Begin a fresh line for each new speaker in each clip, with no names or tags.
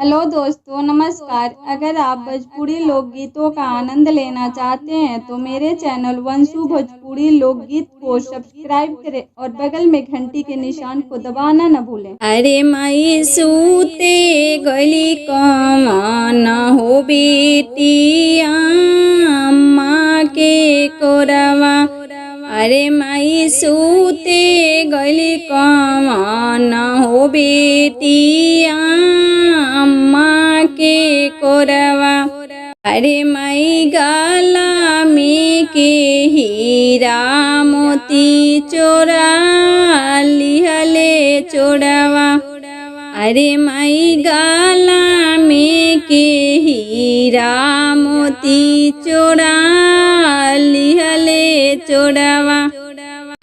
Hello दोस्तों, नमस्कार। अगर आप भोजपुरी लोकगीतों का आनंद लेना चाहते हैं तो मेरे चैनल वंशु भोजपुरी लोकगीत को सब्सक्राइब करें और बगल में घंटी के निशान को दबाना न भूलें।
अरे माई सूते गली कमान हो बेटिया अम्मा के कोरवा। अरे माई सूते गली कमान हो बेटिया अम्मा के कोरवा। अरे माई गाला में के हीरा मोती चोरा लिहले चोड़वा। अरे माई गाला में के हीरा मोती चोरा लिहले चोड़वा।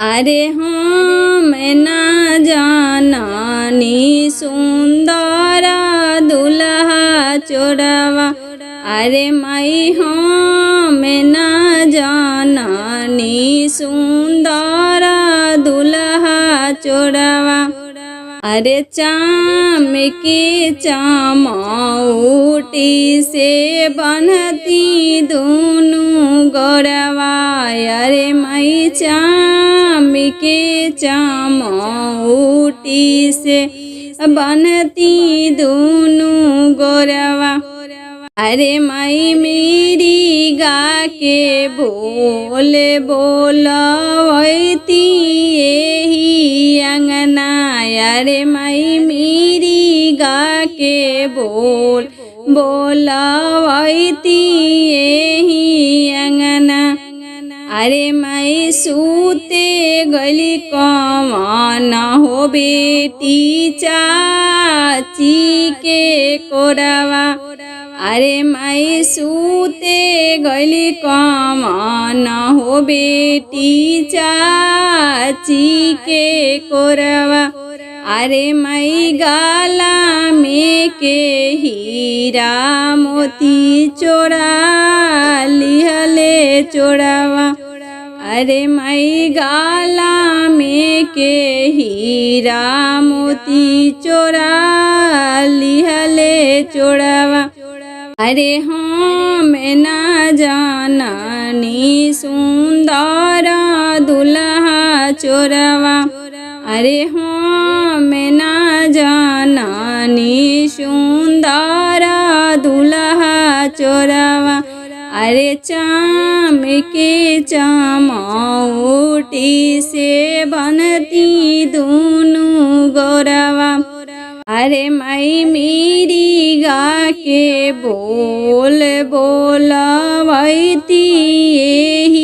अरे हम ना जानानी सुंदर दुल्हा चोड़वा। अरे माई हम ना जानानी सुंदर दुल्हा चोड़वा। अरे चाम के चामौटी से बनती दोनों गौरवा। अरे माई चाम के चामौटी से बनती दोनों गौरवा। अरे माई मेरी गा के बोल बोलवती यही अंगना। अरे माई मेरी गा के बोल बोलवती यही अंगना। अरे माई सूते गली कमान हो बेटी चाची के कोरवा। अरे माई सूते गली कमान हो बेटी चाची के कोरवा। अरे माई गाला में के हीरा मोती चोरा लिहले चोड़वा। अरे माई गाला में के हीरा मोती चोरा लिहले चोड़वा। अरे हम ना जानानी सुंदर दुल्हा चोरवा। अरे हम ना जानानी सुंदर दुल्हा चोरवा। अरे चाम के चामौटी से बनती दोनों गौरवा। अरे माई मेरी गा के बोल बोलवती यही